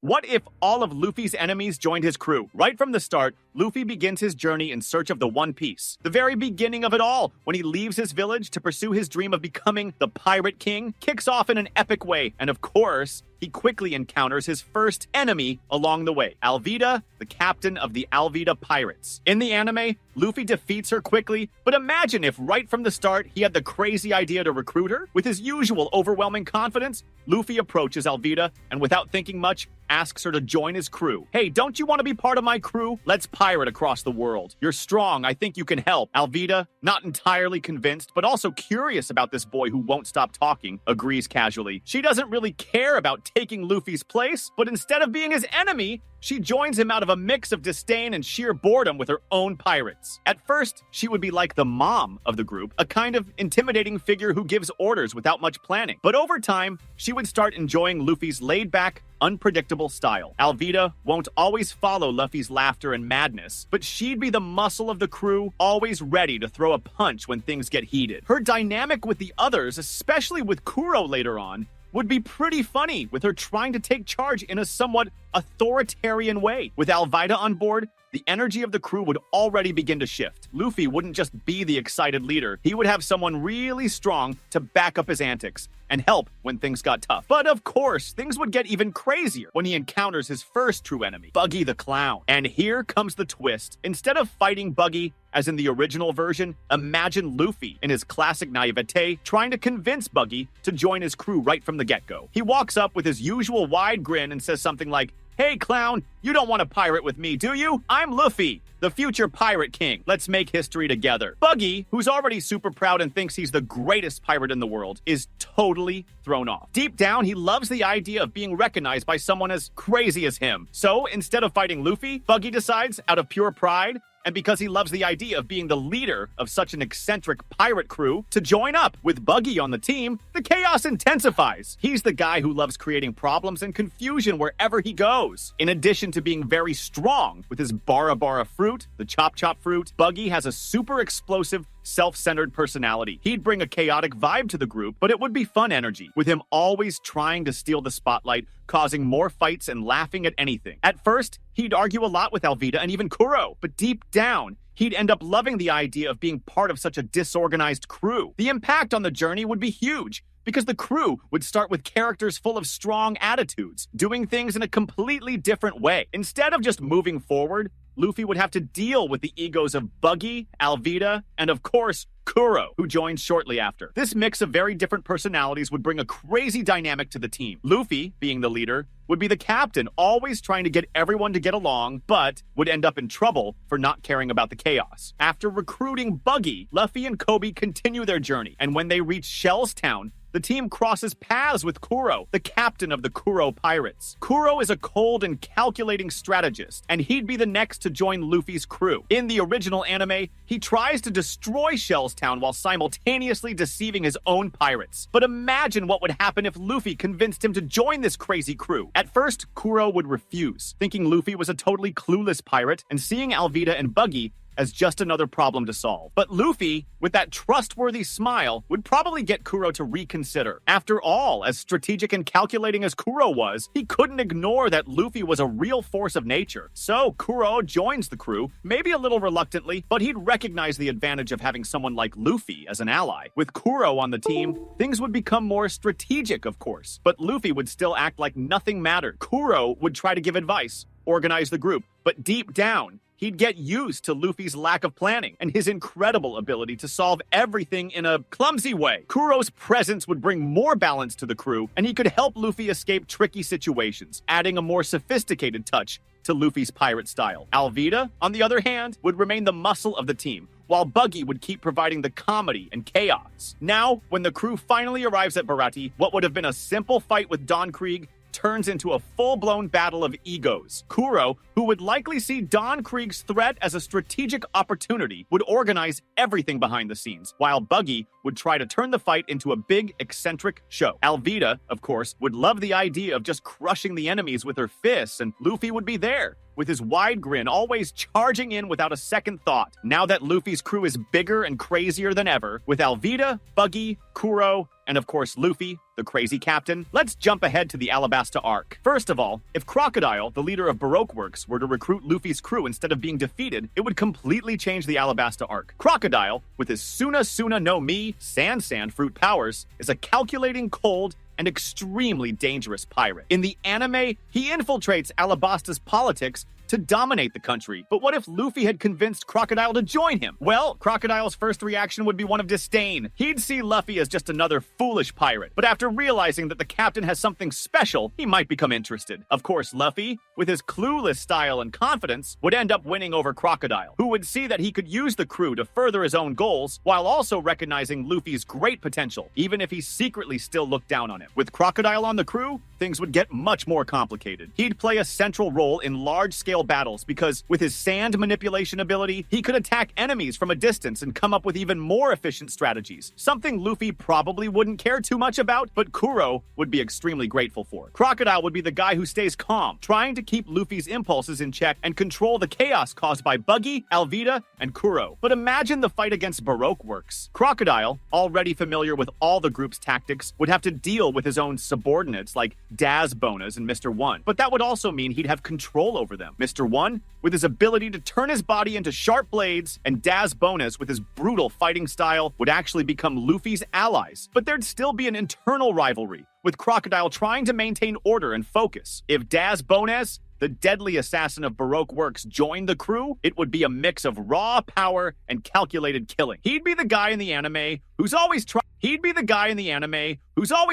What if all of Luffy's enemies joined his crew? Right from the start, Luffy begins his journey in search of the One Piece. The very beginning of it all, when he leaves his village to pursue his dream of becoming the Pirate King, kicks off in an epic way. And of course, he quickly encounters his first enemy along the way, Alvida, the captain of the Alvida Pirates. In the anime, Luffy defeats her quickly, but imagine if right from the start he had the crazy idea to recruit her. With his usual overwhelming confidence, Luffy approaches Alvida and without thinking much, asks her to join his crew. Hey, don't you want to be part of my crew? Let's pirate across the world. You're strong. I think you can help. Alvida, not entirely convinced, but also curious about this boy who won't stop talking, agrees casually. She doesn't really care about taking Luffy's place, but instead of being his enemy, she joins him out of a mix of disdain and sheer boredom with her own pirates. At first, she would be like the mom of the group, a kind of intimidating figure who gives orders without much planning. But over time, she would start enjoying Luffy's laid-back, unpredictable style. Alvida won't always follow Luffy's laughter and madness, but she'd be the muscle of the crew, always ready to throw a punch when things get heated. Her dynamic with the others, especially with Kuro later on, would be pretty funny, with her trying to take charge in a somewhat authoritarian way. With Alvida on board, the energy of the crew would already begin to shift. Luffy wouldn't just be the excited leader. He would have someone really strong to back up his antics and help when things got tough. But of course, things would get even crazier when he encounters his first true enemy, Buggy the Clown. And here comes the twist. Instead of fighting Buggy, as in the original version, imagine Luffy in his classic naivete trying to convince Buggy to join his crew right from the get-go. He walks up with his usual wide grin and says something like, "Hey, Clown, you don't want to pirate with me, do you? I'm Luffy, the future Pirate King. Let's make history together." Buggy, who's already super proud and thinks he's the greatest pirate in the world, is totally thrown off. Deep down, he loves the idea of being recognized by someone as crazy as him. So instead of fighting Luffy, Buggy decides, out of pure pride, and because he loves the idea of being the leader of such an eccentric pirate crew, to join up. With Buggy on the team, the chaos intensifies. He's the guy who loves creating problems and confusion wherever he goes. In addition to being very strong with his Bara Bara fruit, the Chop Chop fruit, Buggy has a super explosive, self-centered personality. He'd bring a chaotic vibe to the group, but it would be fun energy, with him always trying to steal the spotlight, causing more fights and laughing at anything. At first, he'd argue a lot with Alvida and even Kuro, but deep down, he'd end up loving the idea of being part of such a disorganized crew. The impact on the journey would be huge, because the crew would start with characters full of strong attitudes, doing things in a completely different way. Instead of just moving forward, Luffy would have to deal with the egos of Buggy, Alvida, and of course, Kuro, who joins shortly after. This mix of very different personalities would bring a crazy dynamic to the team. Luffy, being the leader, would be the captain, always trying to get everyone to get along, but would end up in trouble for not caring about the chaos. After recruiting Buggy, Luffy and Kobe continue their journey, and when they reach Shell's Town, the team crosses paths with Kuro, the captain of the Kuro Pirates. Kuro is a cold and calculating strategist, and he'd be the next to join Luffy's crew. In the original anime, he tries to destroy Shell's Town while simultaneously deceiving his own pirates. But imagine what would happen if Luffy convinced him to join this crazy crew. At first, Kuro would refuse, thinking Luffy was a totally clueless pirate and seeing Alvida and Buggy as just another problem to solve. But Luffy, with that trustworthy smile, would probably get Kuro to reconsider. After all, as strategic and calculating as Kuro was, he couldn't ignore that Luffy was a real force of nature. So Kuro joins the crew, maybe a little reluctantly, but he'd recognize the advantage of having someone like Luffy as an ally. With Kuro on the team, things would become more strategic, of course, but Luffy would still act like nothing mattered. Kuro would try to give advice, organize the group, but deep down, he'd get used to Luffy's lack of planning and his incredible ability to solve everything in a clumsy way. Kuro's presence would bring more balance to the crew, and he could help Luffy escape tricky situations, adding a more sophisticated touch to Luffy's pirate style. Alvida, on the other hand, would remain the muscle of the team, while Buggy would keep providing the comedy and chaos. Now, when the crew finally arrives at Baratie, what would have been a simple fight with Don Krieg turns into a full-blown battle of egos. Kuro, who would likely see Don Krieg's threat as a strategic opportunity, would organize everything behind the scenes, while Buggy would try to turn the fight into a big, eccentric show. Alvida, of course, would love the idea of just crushing the enemies with her fists, and Luffy would be there, with his wide grin always charging in without a second thought. Now that Luffy's crew is bigger and crazier than ever, with Alvida, Buggy, Kuro, and of course Luffy, the crazy captain, let's jump ahead to the Alabasta arc. First of all, if Crocodile, the leader of Baroque Works, were to recruit Luffy's crew instead of being defeated, it would completely change the Alabasta arc. Crocodile, with his Suna no Mi, Sand fruit powers, is a calculating, cold, and extremely dangerous pirate. In the anime, he infiltrates Alabasta's politics to dominate the country. But what if Luffy had convinced Crocodile to join him? Well, Crocodile's first reaction would be one of disdain. He'd see Luffy as just another foolish pirate. But after realizing that the captain has something special, he might become interested. Of course, Luffy, with his clueless style and confidence, would end up winning over Crocodile, who would see that he could use the crew to further his own goals, while also recognizing Luffy's great potential, even if he secretly still looked down on him. With Crocodile on the crew, things would get much more complicated. He'd play a central role in large-scale battles because with his sand manipulation ability, he could attack enemies from a distance and come up with even more efficient strategies. Something Luffy probably wouldn't care too much about, but Kuro would be extremely grateful for. Crocodile would be the guy who stays calm, trying to keep Luffy's impulses in check and control the chaos caused by Buggy, Alvida, and Kuro. But imagine the fight against Baroque Works. Crocodile, already familiar with all the group's tactics, would have to deal with his own subordinates like Daz Bonas and Mr. One. But that would also mean he'd have control over them. Mr. One, with his ability to turn his body into sharp blades, and Daz Bonas, with his brutal fighting style, would actually become Luffy's allies. But there'd still be an internal rivalry, with Crocodile trying to maintain order and focus. If Daz Bonas, the deadly assassin of Baroque Works, joined the crew, it would be a mix of raw power and calculated killing. He'd be the guy in the anime who's always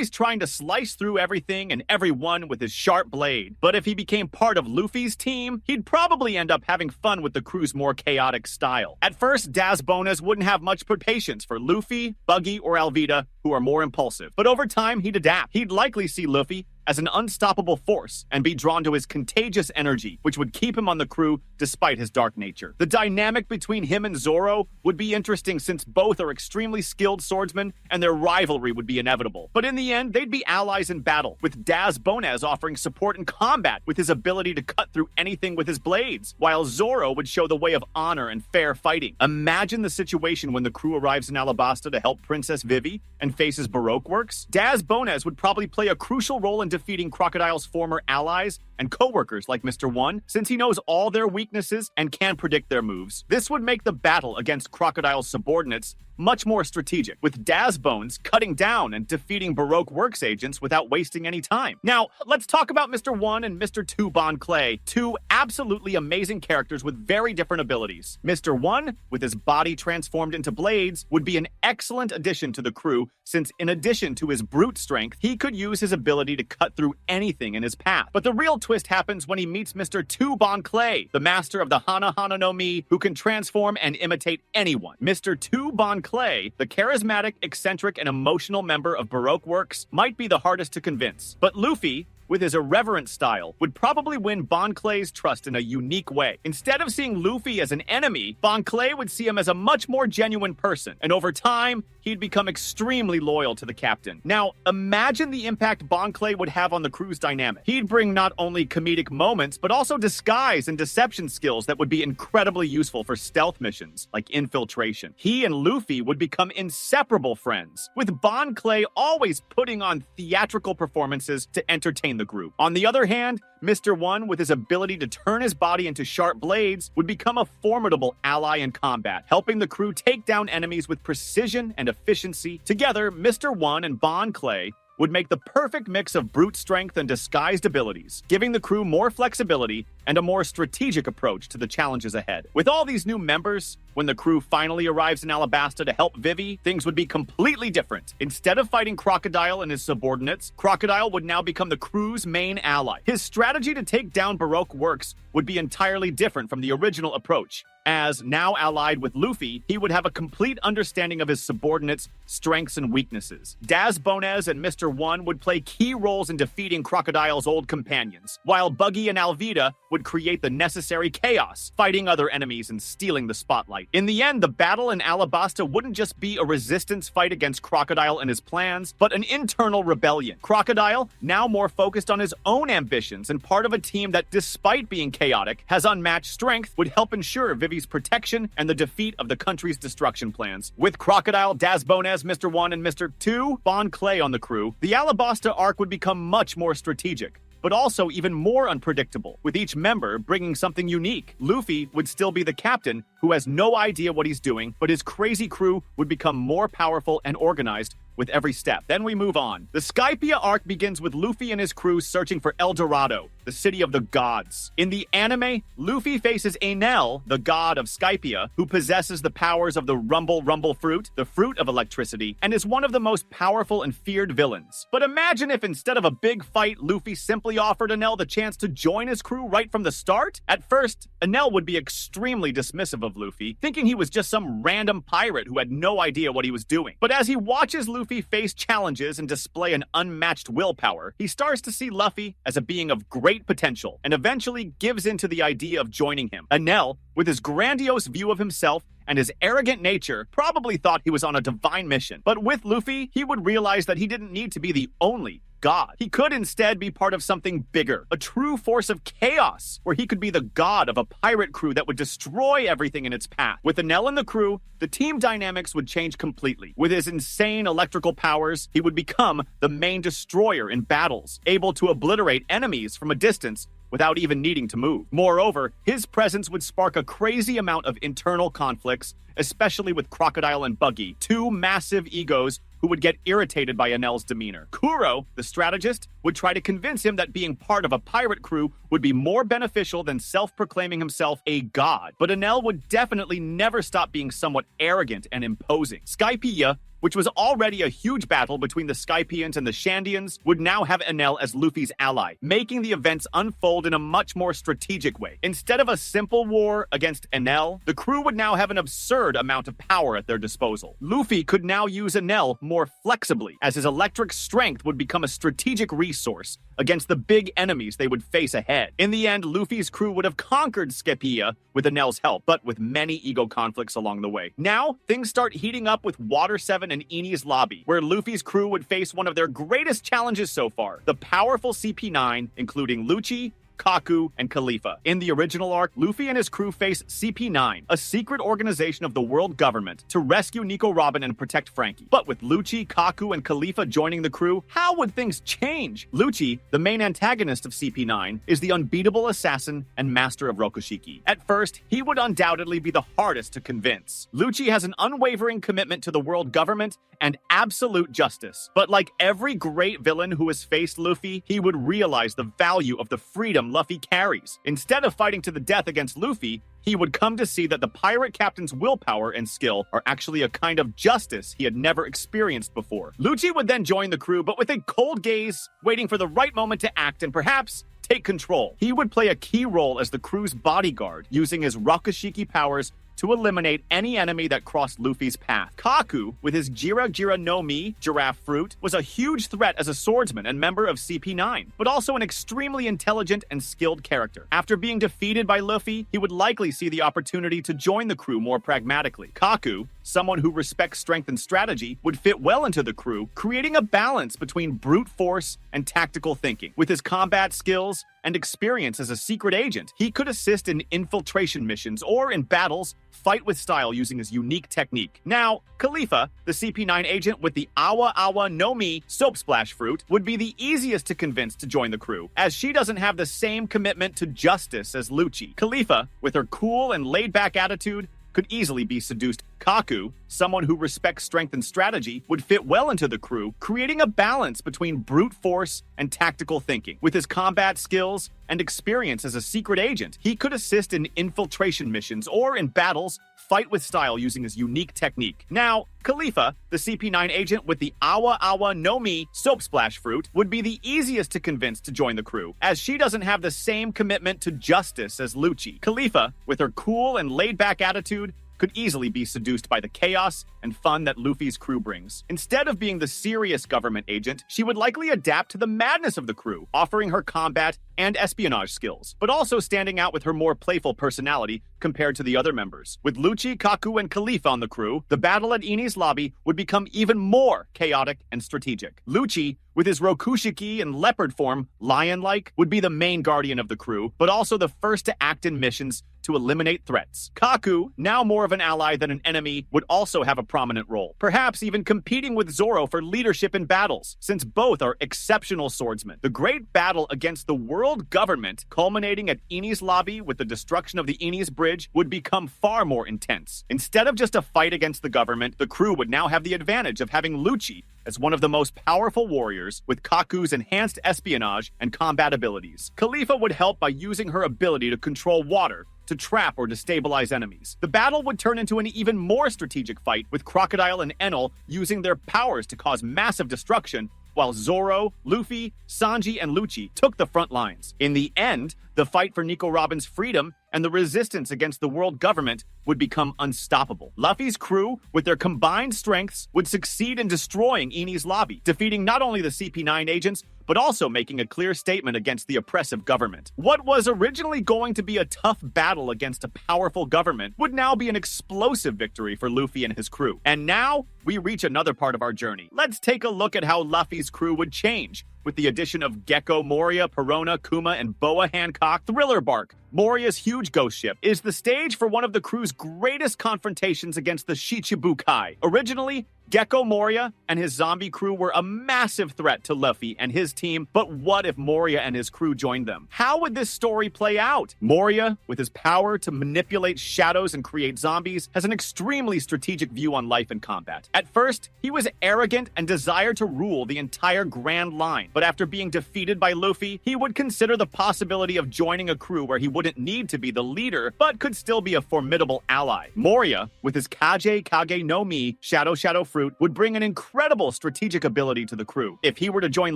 trying to slice through everything and everyone with his sharp blade. But if he became part of Luffy's team, he'd probably end up having fun with the crew's more chaotic style. At first, Daz Bonas wouldn't have much patience for Luffy, Buggy, or Alvida, who are more impulsive. But over time, he'd adapt. He'd likely see Luffy as an unstoppable force and be drawn to his contagious energy, which would keep him on the crew despite his dark nature. The dynamic between him and Zoro would be interesting since both are extremely skilled swordsmen and their rivalry would be inevitable. But in the end, they'd be allies in battle, with Daz Bonas offering support in combat with his ability to cut through anything with his blades, while Zoro would show the way of honor and fair fighting. Imagine the situation when the crew arrives in Alabasta to help Princess Vivi and faces Baroque Works. Daz Bonas would probably play a crucial role in defeating Crocodile's former allies and co-workers like Mr. One, since he knows all their weaknesses and can predict their moves. This would make the battle against Crocodile's subordinates much more strategic, with Daz Bones cutting down and defeating Baroque Works agents without wasting any time. Now, let's talk about Mr. One and Mr. Two Bon Clay, two absolutely amazing characters with very different abilities. Mr. One, with his body transformed into blades, would be an excellent addition to the crew, since in addition to his brute strength, he could use his ability to cut through anything in his path. But the real twist happens when he meets Mr. Two Bon Clay, the master of the Hana no Mi, who can transform and imitate anyone. Mr. Two Bon Clay, the charismatic, eccentric, and emotional member of Baroque Works, might be the hardest to convince. But Luffy, with his irreverent style, would probably win Bon Clay's trust in a unique way. Instead of seeing Luffy as an enemy, Bon Clay would see him as a much more genuine person, and over time, he'd become extremely loyal to the captain. Now, imagine the impact Bon Clay would have on the crew's dynamic. He'd bring not only comedic moments, but also disguise and deception skills that would be incredibly useful for stealth missions, like infiltration. He and Luffy would become inseparable friends, with Bon Clay always putting on theatrical performances to entertain the group. On the other hand, Mr. One, with his ability to turn his body into sharp blades, would become a formidable ally in combat, helping the crew take down enemies with precision and efficiency. Together, Mr. One and Bon Clay would make the perfect mix of brute strength and disguised abilities, giving the crew more flexibility and a more strategic approach to the challenges ahead. With all these new members, when the crew finally arrives in Alabasta to help Vivi, things would be completely different. Instead of fighting Crocodile and his subordinates, Crocodile would now become the crew's main ally. His strategy to take down Baroque Works would be entirely different from the original approach, as, now allied with Luffy, he would have a complete understanding of his subordinates' strengths and weaknesses. Daz Bonas and Mr. One would play key roles in defeating Crocodile's old companions, while Buggy and Alvida would create the necessary chaos, fighting other enemies and stealing the spotlight. In the end, the battle in Alabasta wouldn't just be a resistance fight against Crocodile and his plans, but an internal rebellion. Crocodile, now more focused on his own ambitions and part of a team that, despite being chaotic, has unmatched strength, would help ensure Vivi's protection and the defeat of the country's destruction plans. With Crocodile, Dazbones, Mr. 1, and Mr. 2, Bon Clay on the crew, the Alabasta arc would become much more strategic, but also even more unpredictable, with each member bringing something unique. Luffy would still be the captain, who has no idea what he's doing, but his crazy crew would become more powerful and organized with every step. Then we move on. The Skypiea arc begins with Luffy and his crew searching for El Dorado, the city of the gods. In the anime, Luffy faces Enel, the god of Skypiea, who possesses the powers of the Rumble fruit, the fruit of electricity, and is one of the most powerful and feared villains. But imagine if instead of a big fight, Luffy simply offered Enel the chance to join his crew right from the start? At first, Enel would be extremely dismissive of Luffy, thinking he was just some random pirate who had no idea what he was doing. But as he watches Luffy face challenges and display an unmatched willpower, he starts to see Luffy as a being of great potential and eventually gives in to the idea of joining him. Enel, with his grandiose view of himself and his arrogant nature, probably thought he was on a divine mission. But with Luffy, he would realize that he didn't need to be the only god. He could instead be part of something bigger, a true force of chaos, where he could be the god of a pirate crew that would destroy everything in its path. With Enel in the crew, the team dynamics would change completely. With his insane electrical powers, he would become the main destroyer in battles, able to obliterate enemies from a distance without even needing to move. Moreover, his presence would spark a crazy amount of internal conflicts, especially with Crocodile and Buggy, two massive egos who would get irritated by Enel's demeanor. Kuro, the strategist, would try to convince him that being part of a pirate crew would be more beneficial than self-proclaiming himself a god. But Enel would definitely never stop being somewhat arrogant and imposing. Skypiea, which was already a huge battle between the Skypieans and the Shandians, would now have Enel as Luffy's ally, making the events unfold in a much more strategic way. Instead of a simple war against Enel, the crew would now have an absurd amount of power at their disposal. Luffy could now use Enel more flexibly, as his electric strength would become a strategic resource against the big enemies they would face ahead. In the end, Luffy's crew would have conquered Skypiea with Enel's help, but with many ego conflicts along the way. Now, things start heating up with Water 7 and Enies Lobby, where Luffy's crew would face one of their greatest challenges so far, the powerful CP9, including Lucci, Kaku, and Khalifa. In the original arc, Luffy and his crew face CP9, a secret organization of the world government, to rescue Nico Robin and protect Frankie. But with Lucci, Kaku, and Khalifa joining the crew, how would things change? Lucci, the main antagonist of CP9, is the unbeatable assassin and master of Rokushiki. At first, he would undoubtedly be the hardest to convince. Lucci has an unwavering commitment to the world government and absolute justice. But like every great villain who has faced Luffy, he would realize the value of the freedom Luffy carries. Instead of fighting to the death against Luffy, he would come to see that the pirate captain's willpower and skill are actually a kind of justice he had never experienced before. Lucci would then join the crew, but with a cold gaze, waiting for the right moment to act and perhaps take control. He would play a key role as the crew's bodyguard, using his Rokushiki powers to eliminate any enemy that crossed Luffy's path. Kaku, with his Jira Jira no Mi, giraffe fruit, was a huge threat as a swordsman and member of CP9, but also an extremely intelligent and skilled character. After being defeated by Luffy, he would likely see the opportunity to join the crew more pragmatically. Kaku, someone who respects strength and strategy, would fit well into the crew, creating a balance between brute force and tactical thinking. With his combat skills and experience as a secret agent, he could assist in infiltration missions or in battles, fight with style using his unique technique. Now, Khalifa, the CP9 agent with the Awa Awa no Mi soap splash fruit, would be the easiest to convince to join the crew, as she doesn't have the same commitment to justice as Lucci. Khalifa, with her cool and laid-back attitude, could easily be seduced. Kaku, someone who respects strength and strategy, would fit well into the crew, creating a balance between brute force and tactical thinking. With his combat skills and experience as a secret agent, he could assist in infiltration missions or in battles, fight with style using his unique technique. Now, Khalifa, the CP9 agent with the Awa Awa no Mi soap splash fruit, would be the easiest to convince to join the crew, as she doesn't have the same commitment to justice as Lucci. Khalifa, with her cool and laid-back attitude, could easily be seduced by the chaos and fun that Luffy's crew brings. Instead of being the serious government agent, she would likely adapt to the madness of the crew, offering her combat and espionage skills, but also standing out with her more playful personality compared to the other members. With Lucci, Kaku, and Khalifa on the crew, the battle at Enies Lobby would become even more chaotic and strategic. Lucci, with his Rokushiki and leopard form, lion-like, would be the main guardian of the crew, but also the first to act in missions to eliminate threats. Kaku, now more of an ally than an enemy, would also have a prominent role, perhaps even competing with Zoro for leadership in battles, since both are exceptional swordsmen. The great battle against the world government, culminating at Enies Lobby with the destruction of the Enies Bridge, would become far more intense. Instead of just a fight against the government, the crew would now have the advantage of having Lucci as one of the most powerful warriors with Kaku's enhanced espionage and combat abilities. Khalifa would help by using her ability to control water to trap or destabilize enemies. The battle would turn into an even more strategic fight, with Crocodile and Enel using their powers to cause massive destruction, while Zoro, Luffy, Sanji, and Lucci took the front lines. In the end, the fight for Nico Robin's freedom and the resistance against the world government would become unstoppable. Luffy's crew, with their combined strengths, would succeed in destroying Enies Lobby, defeating not only the CP9 agents, but also making a clear statement against the oppressive government. What was originally going to be a tough battle against a powerful government would now be an explosive victory for Luffy and his crew. And now, we reach another part of our journey. Let's take a look at how Luffy's crew would change with the addition of Gecko, Moria, Perona, Kuma, and Boa Hancock. Thriller Bark, Moria's huge ghost ship, is the stage for one of the crew's greatest confrontations against the Shichibukai. Originally, Gecko Moria and his zombie crew were a massive threat to Luffy and his team, but what if Moria and his crew joined them? How would this story play out? Moria, with his power to manipulate shadows and create zombies, has an extremely strategic view on life and combat. At first, he was arrogant and desired to rule the entire Grand Line, but after being defeated by Luffy, he would consider the possibility of joining a crew where he wouldn't need to be the leader, but could still be a formidable ally. Moria, with his Kage no Mi, Shadow Fruit, would bring an incredible strategic ability to the crew. If he were to join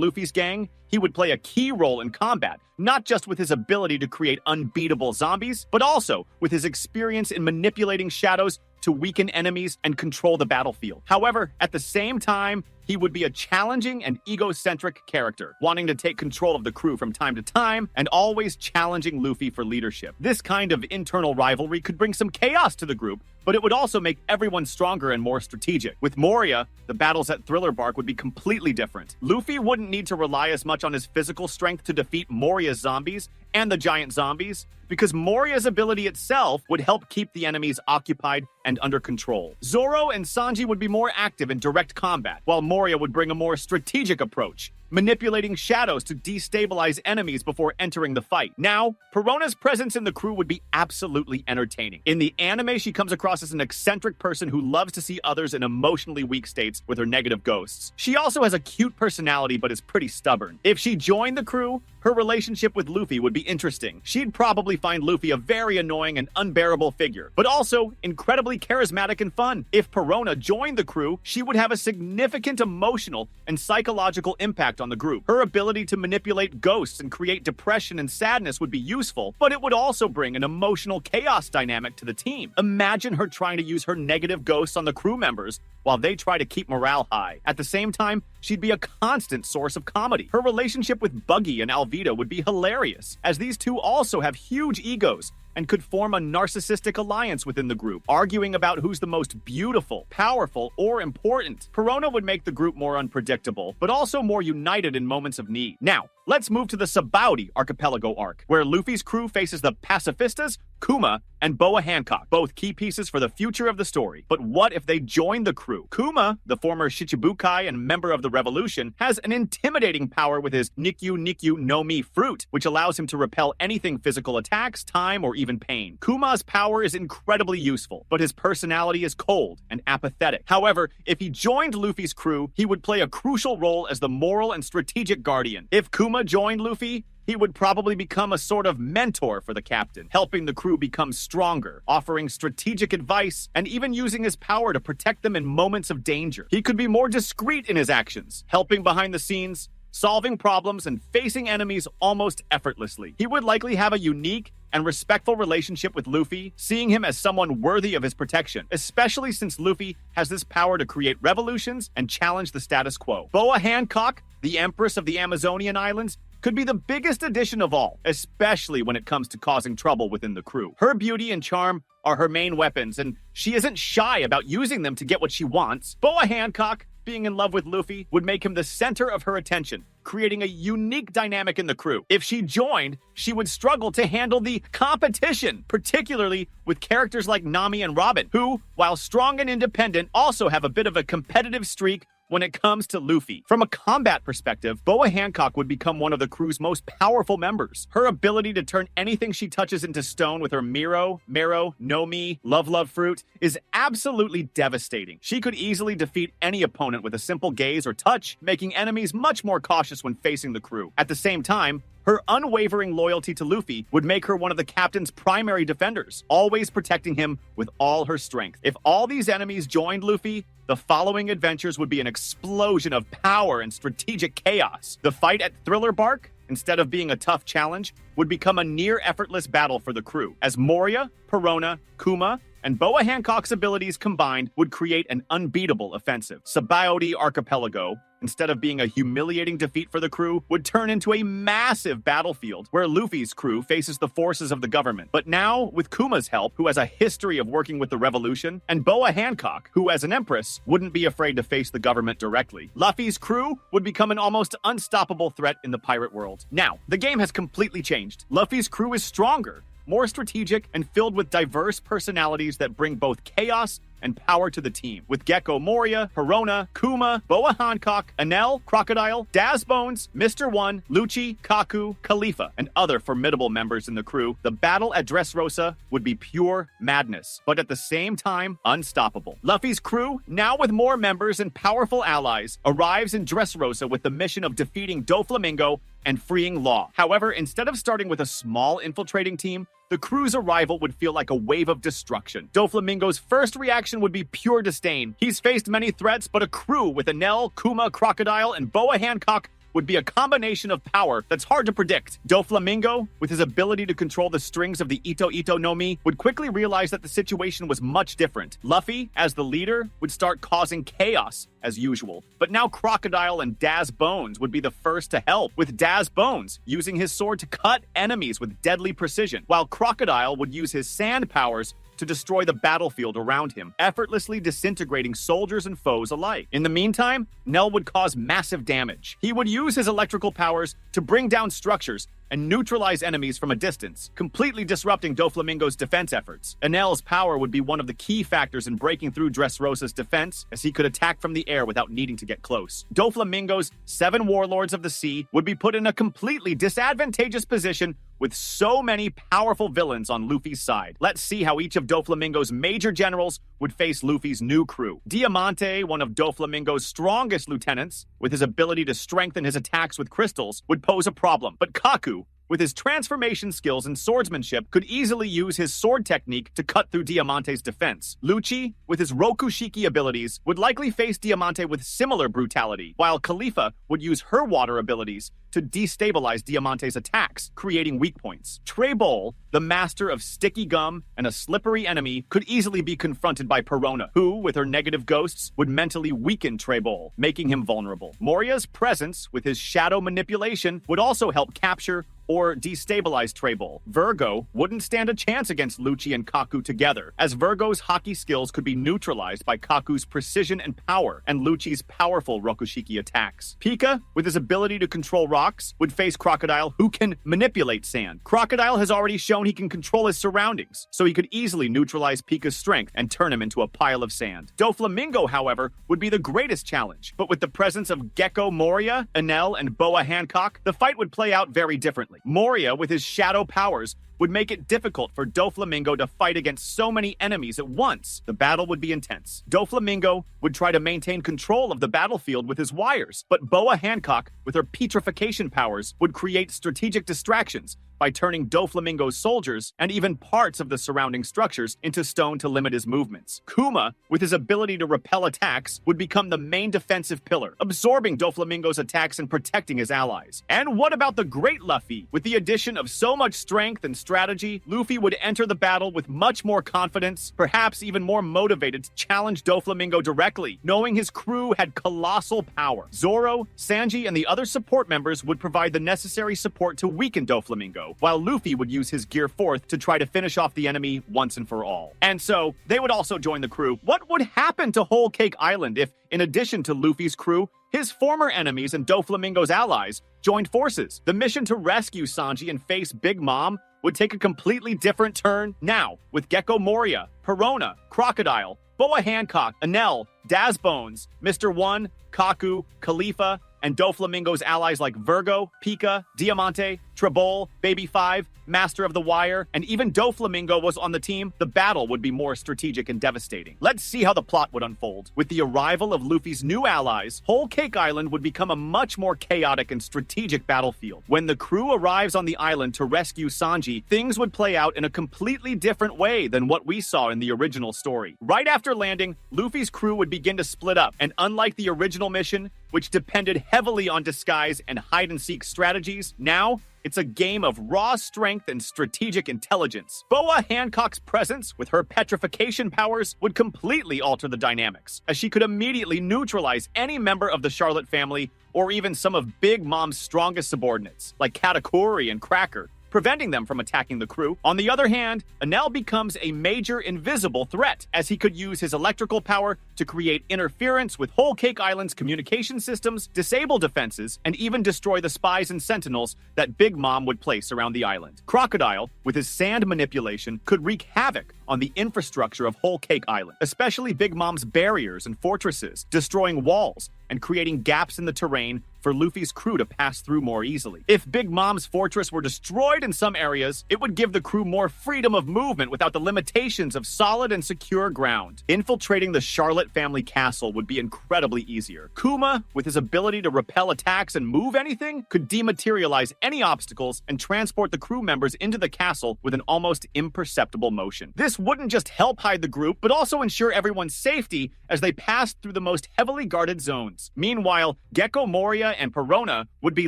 Luffy's gang, he would play a key role in combat, not just with his ability to create unbeatable zombies, but also with his experience in manipulating shadows to weaken enemies and control the battlefield. However, at the same time, he would be a challenging and egocentric character, wanting to take control of the crew from time to time and always challenging Luffy for leadership. This kind of internal rivalry could bring some chaos to the group, but it would also make everyone stronger and more strategic. With Moria, the battles at Thriller Bark would be completely different. Luffy wouldn't need to rely as much on his physical strength to defeat Moria's zombies and the giant zombies, because Moria's ability itself would help keep the enemies occupied and under control. Zoro and Sanji would be more active in direct combat, while Moria would bring a more strategic approach, manipulating shadows to destabilize enemies before entering the fight. Now, Perona's presence in the crew would be absolutely entertaining. In the anime, she comes across as an eccentric person who loves to see others in emotionally weak states with her negative ghosts. She also has a cute personality, but is pretty stubborn. If she joined the crew, her relationship with Luffy would be interesting. She'd probably find Luffy a very annoying and unbearable figure, but also incredibly charismatic and fun. If Perona joined the crew, she would have a significant emotional and psychological impact on the group. Her ability to manipulate ghosts and create depression and sadness would be useful, but it would also bring an emotional chaos dynamic to the team. Imagine her trying to use her negative ghosts on the crew members while they try to keep morale high. At the same time, she'd be a constant source of comedy. Her relationship with Buggy and Alvida would be hilarious, as these two also have huge egos and could form a narcissistic alliance within the group, arguing about who's the most beautiful, powerful, or important. Perona would make the group more unpredictable, but also more united in moments of need. Now, let's move to the Sabaody Archipelago arc, where Luffy's crew faces the Pacifistas, Kuma, and Boa Hancock, both key pieces for the future of the story. But what if they join the crew? Kuma, the former Shichibukai and member of the revolution, has an intimidating power with his Nikyu no Mi fruit, which allows him to repel anything physical attacks, time, or even pain. Kuma's power is incredibly useful, but his personality is cold and apathetic. However, if he joined Luffy's crew, he would play a crucial role as the moral and strategic guardian. If Kuma joined Luffy, he would probably become a sort of mentor for the captain, helping the crew become stronger, offering strategic advice, and even using his power to protect them in moments of danger. He could be more discreet in his actions, helping behind the scenes, solving problems and facing enemies almost effortlessly. He would likely have a unique and respectful relationship with Luffy, seeing him as someone worthy of his protection, especially since Luffy has this power to create revolutions and challenge the status quo. Boa Hancock, the Empress of the Amazonian Islands, could be the biggest addition of all, especially when it comes to causing trouble within the crew. Her beauty and charm are her main weapons, and she isn't shy about using them to get what she wants. Boa Hancock, being in love with Luffy, would make him the center of her attention, creating a unique dynamic in the crew. If she joined, she would struggle to handle the competition, particularly with characters like Nami and Robin, who, while strong and independent, also have a bit of a competitive streak when it comes to Luffy. From a combat perspective, Boa Hancock would become one of the crew's most powerful members. Her ability to turn anything she touches into stone with her Marrow, Nomi, Love fruit is absolutely devastating. She could easily defeat any opponent with a simple gaze or touch, making enemies much more cautious when facing the crew. At the same time, her unwavering loyalty to Luffy would make her one of the captain's primary defenders, always protecting him with all her strength. If all these enemies joined Luffy, the following adventures would be an explosion of power and strategic chaos. The fight at Thriller Bark, instead of being a tough challenge, would become a near-effortless battle for the crew, as Moria, Perona, Kuma, and Boa Hancock's abilities combined would create an unbeatable offensive. Sabaody Archipelago, instead of being a humiliating defeat for the crew, would turn into a massive battlefield where Luffy's crew faces the forces of the government. But now, with Kuma's help, who has a history of working with the revolution, and Boa Hancock, who as an empress wouldn't be afraid to face the government directly, Luffy's crew would become an almost unstoppable threat in the pirate world. Now, the game has completely changed. Luffy's crew is stronger, more strategic, and filled with diverse personalities that bring both chaos and power to the team. With Gecko Moria, Perona, Kuma, Boa Hancock, Enel, Crocodile, Bones, Mr. One, Lucci, Kaku, Khalifa, and other formidable members in the crew, the battle at Dressrosa would be pure madness, but at the same time, unstoppable. Luffy's crew, now with more members and powerful allies, arrives in Dressrosa with the mission of defeating Doflamingo and freeing Law. However, instead of starting with a small infiltrating team, the crew's arrival would feel like a wave of destruction. Doflamingo's first reaction would be pure disdain. He's faced many threats, but a crew with Enel, Kuma, Crocodile, and Boa Hancock would be a combination of power that's hard to predict. Doflamingo, with his ability to control the strings of the Ito no Mi, would quickly realize that the situation was much different. Luffy, as the leader, would start causing chaos as usual. But now Crocodile and Bones would be the first to help, with Bones using his sword to cut enemies with deadly precision, while Crocodile would use his sand powers to destroy the battlefield around him, effortlessly disintegrating soldiers and foes alike. In the meantime, Nel would cause massive damage. He would use his electrical powers to bring down structures and neutralize enemies from a distance, completely disrupting Doflamingo's defense efforts. Enel's power would be one of the key factors in breaking through Dressrosa's defense, as he could attack from the air without needing to get close. Doflamingo's 7 warlords of the sea would be put in a completely disadvantageous position with so many powerful villains on Luffy's side. Let's see how each of Doflamingo's major generals would face Luffy's new crew. Diamante, one of Doflamingo's strongest lieutenants, with his ability to strengthen his attacks with crystals, would pose a problem. But Kaku, with his transformation skills and swordsmanship, could easily use his sword technique to cut through Diamante's defense. Lucci, with his Rokushiki abilities, would likely face Diamante with similar brutality, while Khalifa would use her water abilities to destabilize Diamante's attacks, creating weak points. Trebol, the master of sticky gum and a slippery enemy, could easily be confronted by Perona, who, with her negative ghosts, would mentally weaken Trebol, making him vulnerable. Moria's presence, with his shadow manipulation, would also help capture or destabilize Trebol. Virgo wouldn't stand a chance against Lucci and Kaku together, as Virgo's hockey skills could be neutralized by Kaku's precision and power, and Lucci's powerful Rokushiki attacks. Pika, with his ability to control rocks, would face Crocodile, who can manipulate sand. Crocodile has already shown he can control his surroundings, so he could easily neutralize Pika's strength and turn him into a pile of sand. Doflamingo, however, would be the greatest challenge, but with the presence of Gecko Moria, Enel, and Boa Hancock, the fight would play out very differently. Moria, with his shadow powers, would make it difficult for Doflamingo to fight against so many enemies at once. The battle would be intense. Doflamingo would try to maintain control of the battlefield with his wires, but Boa Hancock, with her petrification powers, would create strategic distractions by turning Doflamingo's soldiers and even parts of the surrounding structures into stone to limit his movements. Kuma, with his ability to repel attacks, would become the main defensive pillar, absorbing Doflamingo's attacks and protecting his allies. And what about the Great Luffy? With the addition of so much strength and strategy, Luffy would enter the battle with much more confidence, perhaps even more motivated to challenge Doflamingo directly, knowing his crew had colossal power. Zoro, Sanji, and the other support members would provide the necessary support to weaken Doflamingo, while Luffy would use his Gear 4th to try to finish off the enemy once and for all. And so, they would also join the crew. What would happen to Whole Cake Island if, in addition to Luffy's crew, his former enemies and Doflamingo's allies joined forces? The mission to rescue Sanji and face Big Mom would take a completely different turn now, with Gecko Moria, Perona, Crocodile, Boa Hancock, Enel, Dazbones, Mr. One, Kaku, Khalifa, and Doflamingo's allies like Virgo, Pika, Diamante, Trebol, Baby 5, Master of the Wire, and even Doflamingo was on the team, the battle would be more strategic and devastating. Let's see how the plot would unfold. With the arrival of Luffy's new allies, Whole Cake Island would become a much more chaotic and strategic battlefield. When the crew arrives on the island to rescue Sanji, things would play out in a completely different way than what we saw in the original story. Right after landing, Luffy's crew would begin to split up, and unlike the original mission, which depended heavily on disguise and hide-and-seek strategies, now it's a game of raw strength and strategic intelligence. Boa Hancock's presence, with her petrification powers, would completely alter the dynamics, as she could immediately neutralize any member of the Charlotte family or even some of Big Mom's strongest subordinates, like Katakuri and Cracker, preventing them from attacking the crew. On the other hand, Enel becomes a major invisible threat, as he could use his electrical power to create interference with Whole Cake Island's communication systems, disable defenses, and even destroy the spies and sentinels that Big Mom would place around the island. Crocodile, with his sand manipulation, could wreak havoc on the infrastructure of Whole Cake Island, especially Big Mom's barriers and fortresses, destroying walls and creating gaps in the terrain for Luffy's crew to pass through more easily. If Big Mom's fortress were destroyed in some areas, it would give the crew more freedom of movement without the limitations of solid and secure ground. Infiltrating the Charlotte family castle would be incredibly easier. Kuma, with his ability to repel attacks and move anything, could dematerialize any obstacles and transport the crew members into the castle with an almost imperceptible motion. This wouldn't just help hide the group, but also ensure everyone's safety as they passed through the most heavily guarded zones. Meanwhile, Gecko Moria and Perona would be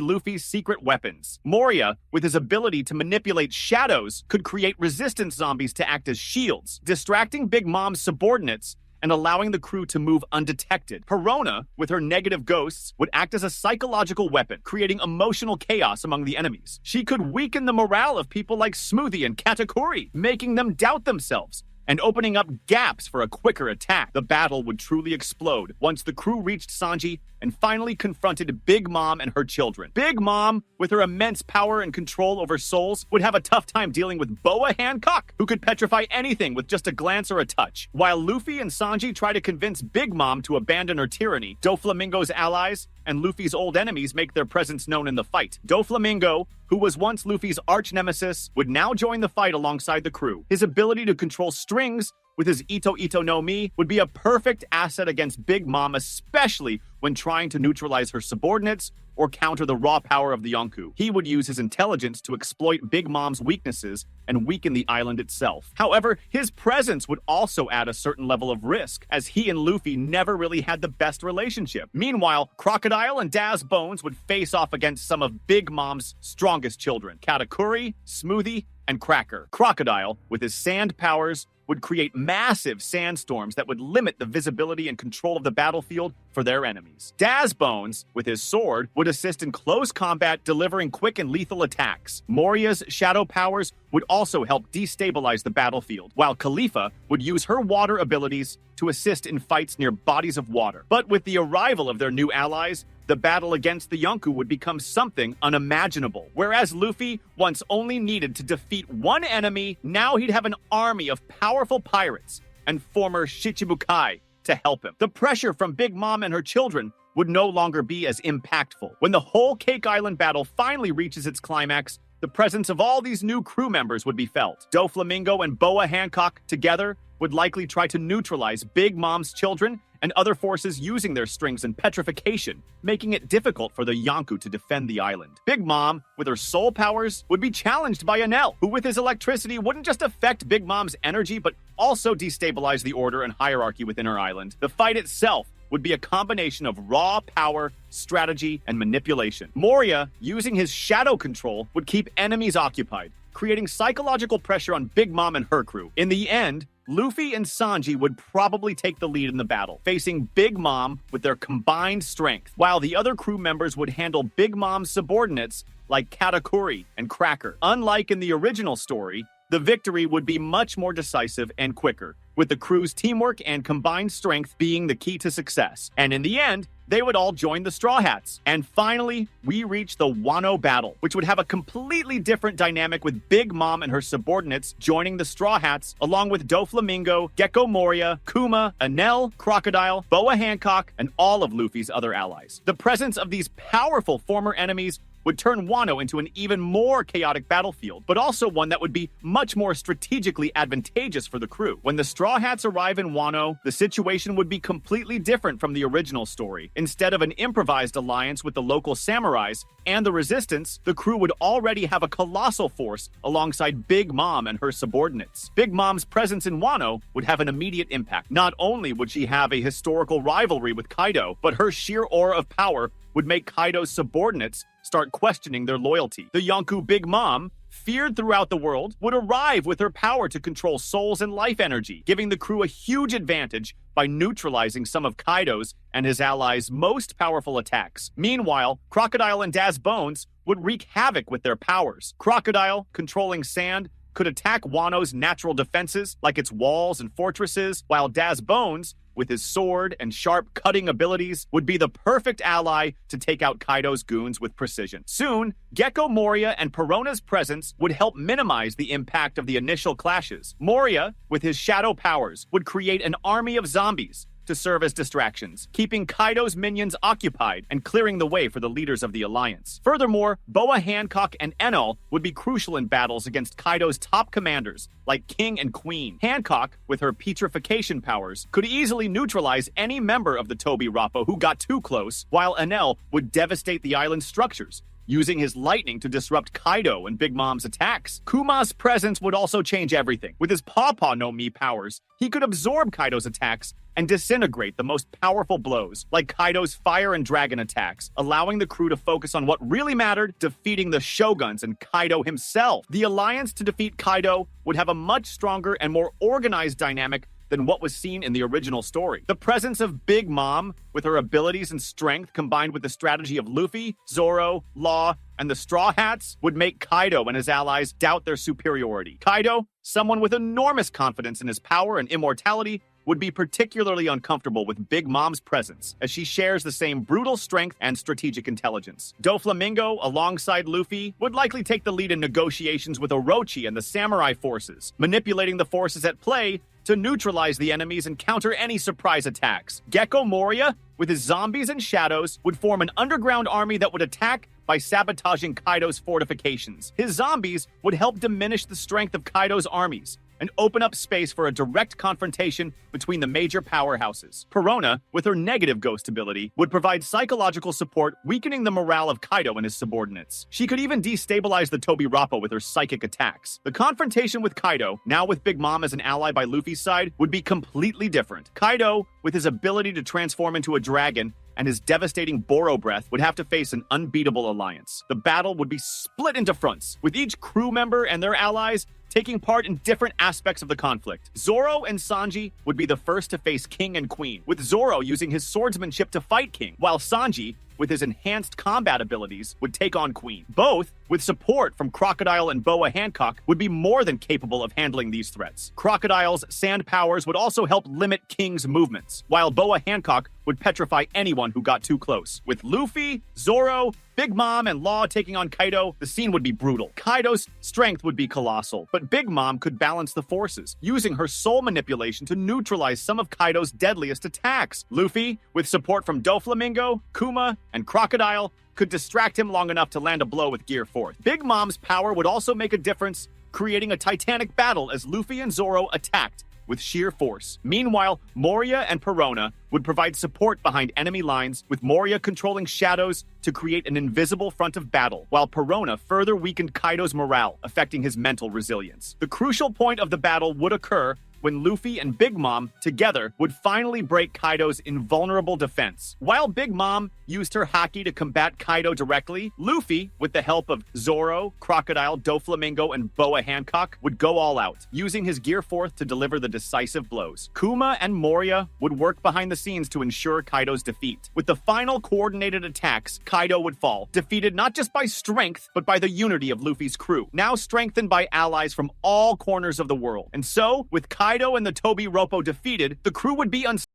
Luffy's secret weapons. Moria, with his ability to manipulate shadows, could create resistance zombies to act as shields, distracting Big Mom's subordinates and allowing the crew to move undetected. Perona, with her negative ghosts, would act as a psychological weapon, creating emotional chaos among the enemies. She could weaken the morale of people like Smoothie and Katakuri, making them doubt themselves and opening up gaps for a quicker attack. The battle would truly explode once the crew reached Sanji and finally confronted Big Mom and her children. Big Mom, with her immense power and control over souls, would have a tough time dealing with Boa Hancock, who could petrify anything with just a glance or a touch. While Luffy and Sanji try to convince Big Mom to abandon her tyranny, Doflamingo's allies and Luffy's old enemies make their presence known in the fight. Doflamingo, who was once Luffy's arch-nemesis, would now join the fight alongside the crew. His ability to control strings with his Ito Ito no Mi would be a perfect asset against Big Mom, especially when trying to neutralize her subordinates or counter the raw power of the Yonkou. He would use his intelligence to exploit Big Mom's weaknesses and weaken the island itself. However, his presence would also add a certain level of risk, as he and Luffy never really had the best relationship. Meanwhile, Crocodile and Dazbones would face off against some of Big Mom's strongest children, Katakuri, Smoothie, and Cracker. Crocodile, with his sand powers, would create massive sandstorms that would limit the visibility and control of the battlefield for their enemies. Dazbones, with his sword, would assist in close combat, delivering quick and lethal attacks. Moria's shadow powers would also help destabilize the battlefield, while Khalifa would use her water abilities to assist in fights near bodies of water. But with the arrival of their new allies, the battle against the Yonkou would become something unimaginable. Whereas Luffy once only needed to defeat one enemy, now he'd have an army of powerful pirates and former Shichibukai to help him. The pressure from Big Mom and her children would no longer be as impactful. When the Whole Cake Island battle finally reaches its climax, the presence of all these new crew members would be felt. Doflamingo and Boa Hancock together would likely try to neutralize Big Mom's children and other forces using their strings and petrification, making it difficult for the Yonkou to defend the island. Big Mom, with her soul powers, would be challenged by Enel, who with his electricity wouldn't just affect Big Mom's energy, but also destabilize the order and hierarchy within her island. The fight itself would be a combination of raw power, strategy, and manipulation. Moria, using his shadow control, would keep enemies occupied, creating psychological pressure on Big Mom and her crew. In the end, Luffy and Sanji would probably take the lead in the battle, facing Big Mom with their combined strength, while the other crew members would handle Big Mom's subordinates like Katakuri and Cracker. Unlike in the original story, the victory would be much more decisive and quicker, with the crew's teamwork and combined strength being the key to success. And in the end, they would all join the Straw Hats. And finally, we reach the Wano battle, which would have a completely different dynamic with Big Mom and her subordinates joining the Straw Hats, along with Doflamingo, Gecko Moria, Kuma, Enel, Crocodile, Boa Hancock, and all of Luffy's other allies. The presence of these powerful former enemies would turn Wano into an even more chaotic battlefield, but also one that would be much more strategically advantageous for the crew. When the Straw Hats arrive in Wano, the situation would be completely different from the original story. Instead of an improvised alliance with the local samurais and the resistance, the crew would already have a colossal force alongside Big Mom and her subordinates. Big Mom's presence in Wano would have an immediate impact. Not only would she have a historical rivalry with Kaido, but her sheer aura of power would make Kaido's subordinates start questioning their loyalty. The Yonkou Big Mom, feared throughout the world, would arrive with her power to control souls and life energy, giving the crew a huge advantage by neutralizing some of Kaido's and his allies' most powerful attacks. Meanwhile, Crocodile and Daz Bones would wreak havoc with their powers. Crocodile, controlling sand, could attack Wano's natural defenses, like its walls and fortresses, while Daz Bones, with his sword and sharp cutting abilities, would be the perfect ally to take out Kaido's goons with precision. Soon, Gecko Moria and Perona's presence would help minimize the impact of the initial clashes. Moria, with his shadow powers, would create an army of zombies to serve as distractions, keeping Kaido's minions occupied and clearing the way for the leaders of the alliance. Furthermore, Boa Hancock and Enel would be crucial in battles against Kaido's top commanders, like King and Queen. Hancock, with her petrification powers, could easily neutralize any member of the Toby Rappo who got too close, while Enel would devastate the island's structures, using his lightning to disrupt Kaido and Big Mom's attacks. Kuma's presence would also change everything. With his Pawpaw no Mi powers, he could absorb Kaido's attacks and disintegrate the most powerful blows, like Kaido's fire and dragon attacks, allowing the crew to focus on what really mattered, defeating the Shoguns and Kaido himself. The alliance to defeat Kaido would have a much stronger and more organized dynamic than what was seen in the original story. The presence of Big Mom, with her abilities and strength combined with the strategy of Luffy, Zoro, Law, and the Straw Hats, would make Kaido and his allies doubt their superiority. Kaido, someone with enormous confidence in his power and immortality, would be particularly uncomfortable with Big Mom's presence, as she shares the same brutal strength and strategic intelligence. Doflamingo, alongside Luffy, would likely take the lead in negotiations with Orochi and the samurai forces, manipulating the forces at play to neutralize the enemies and counter any surprise attacks. Gecko Moria, with his zombies and shadows, would form an underground army that would attack by sabotaging Kaido's fortifications. His zombies would help diminish the strength of Kaido's armies and open up space for a direct confrontation between the major powerhouses. Perona, with her negative ghost ability, would provide psychological support, weakening the morale of Kaido and his subordinates. She could even destabilize the Toby Rappo with her psychic attacks. The confrontation with Kaido, now with Big Mom as an ally by Luffy's side, would be completely different. Kaido, with his ability to transform into a dragon, and his devastating Boro breath, would have to face an unbeatable alliance. The battle would be split into fronts, with each crew member and their allies taking part in different aspects of the conflict. Zoro and Sanji would be the first to face King and Queen, with Zoro using his swordsmanship to fight King, while Sanji, with his enhanced combat abilities, would take on Queen. Both, with support from Crocodile and Boa Hancock, would be more than capable of handling these threats. Crocodile's sand powers would also help limit King's movements, while Boa Hancock would petrify anyone who got too close. With Luffy, Zoro, Big Mom, and Law taking on Kaido, the scene would be brutal. Kaido's strength would be colossal, but Big Mom could balance the forces, using her soul manipulation to neutralize some of Kaido's deadliest attacks. Luffy, with support from Doflamingo, Kuma, and Crocodile, could distract him long enough to land a blow with Gear 4. Big Mom's power would also make a difference, creating a titanic battle as Luffy and Zoro attacked, with sheer force. Meanwhile, Moria and Perona would provide support behind enemy lines, with Moria controlling shadows to create an invisible front of battle, while Perona further weakened Kaido's morale, affecting his mental resilience. The crucial point of the battle would occur when Luffy and Big Mom together would finally break Kaido's invulnerable defense. While Big Mom used her haki to combat Kaido directly, Luffy, with the help of Zoro, Crocodile, Doflamingo, and Boa Hancock, would go all out, using his Gear 4th to deliver the decisive blows. Kuma and Moria would work behind the scenes to ensure Kaido's defeat. With the final coordinated attacks, Kaido would fall, defeated not just by strength, but by the unity of Luffy's crew, now strengthened by allies from all corners of the world. And so, with Kaido and the Tobi Roppo defeated, the crew would be unstoppable.